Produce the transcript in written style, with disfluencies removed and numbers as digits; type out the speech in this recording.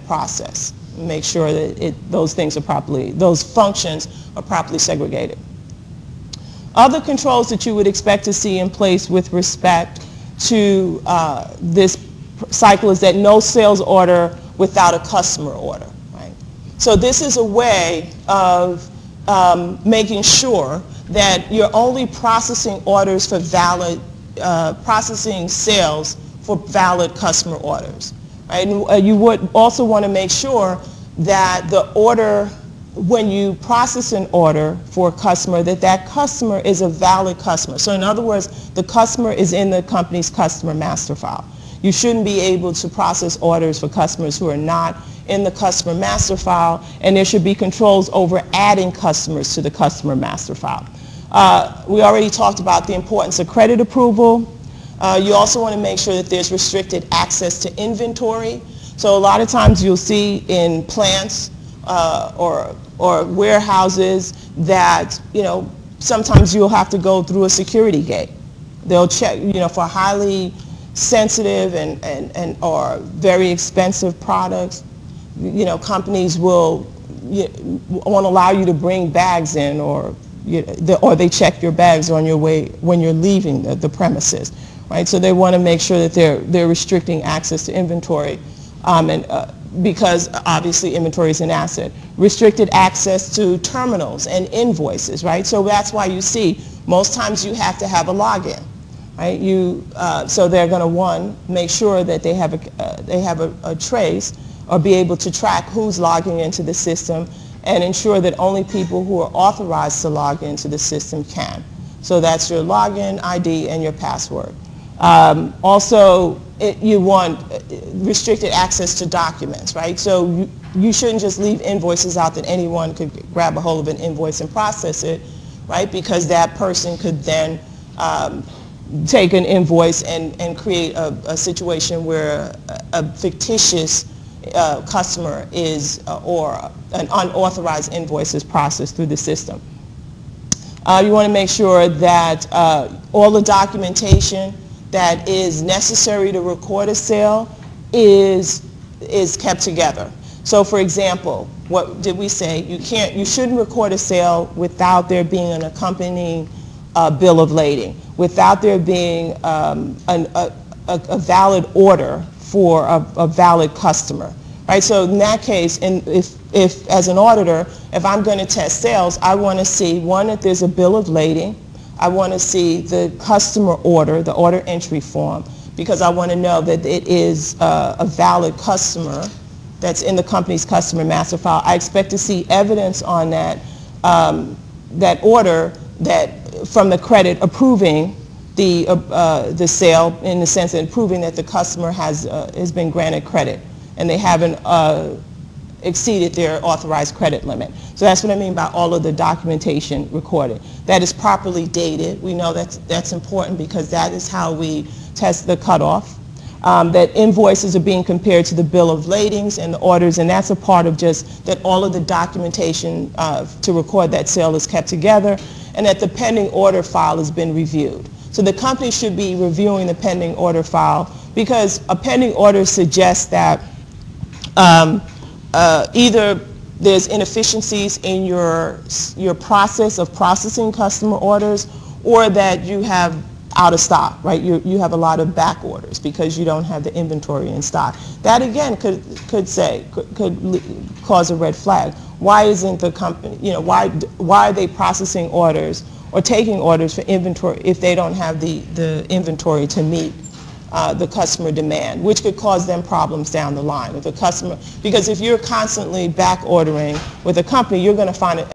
process. Make sure that those functions are properly segregated. Other controls that you would expect to see in place with respect to this cycle is that no sales order without a customer order. Right? So this is a way of making sure that you're only processing orders for valid, processing sales for valid customer orders. Right? And you would also want to make sure that the order, when you process an order for a customer, that customer is a valid customer. So in other words, the customer is in the company's customer master file. You shouldn't be able to process orders for customers who are not in the customer master file, and there should be controls over adding customers to the customer master file. We already talked about the importance of credit approval. You also want to make sure that there's restricted access to inventory. So a lot of times you'll see in plants or warehouses that, sometimes you'll have to go through a security gate. They'll check, for highly sensitive and or very expensive products. Companies won't allow you to bring bags in, or they check your bags on your way when you're leaving the premises, right? So they want to make sure that they're restricting access to inventory, because obviously inventory is an asset. Restricted access to terminals and invoices, right? So that's why you see most times you have to have a login. Right? So they're going to make sure that they have a trace, or be able to track who's logging into the system, and ensure that only people who are authorized to log into the system can. So that's your login ID and your password. Also, you want restricted access to documents, right? So you shouldn't just leave invoices out that anyone could grab a hold of an invoice and process it, right? Because that person could then take an invoice and create a situation where a fictitious customer is, or an unauthorized invoice is processed through the system. You want to make sure that all the documentation that is necessary to record a sale is kept together. So for example, what did we say? You shouldn't record a sale without there being an accompanying bill of lading, without there being a valid order for a valid customer, right? So in that case, if as an auditor, if I'm going to test sales, I want to see, one, that there's a bill of lading. I want to see the customer order, the order entry form, because I want to know that it is a valid customer that's in the company's customer master file. I expect to see evidence on that order, that from the credit approving the sale, in the sense of proving that the customer has been granted credit and they haven't exceeded their authorized credit limit. So that's what I mean by all of the documentation recorded. That is properly dated. We know that's important, because that is how we test the cutoff. That invoices are being compared to the bill of ladings and the orders, and that's a part of just that all of the documentation to record that sale is kept together, and that the pending order file has been reviewed. So the company should be reviewing the pending order file, because a pending order suggests that either there's inefficiencies in your process of processing customer orders, or that you have out of stock, right? You have a lot of back orders because you don't have the inventory in stock. That again could cause a red flag. Why isn't the company, why are they processing orders or taking orders for inventory if they don't have the inventory to meet the customer demand, which could cause them problems down the line with the customer? Because if you're constantly back ordering with a company, you're going to find it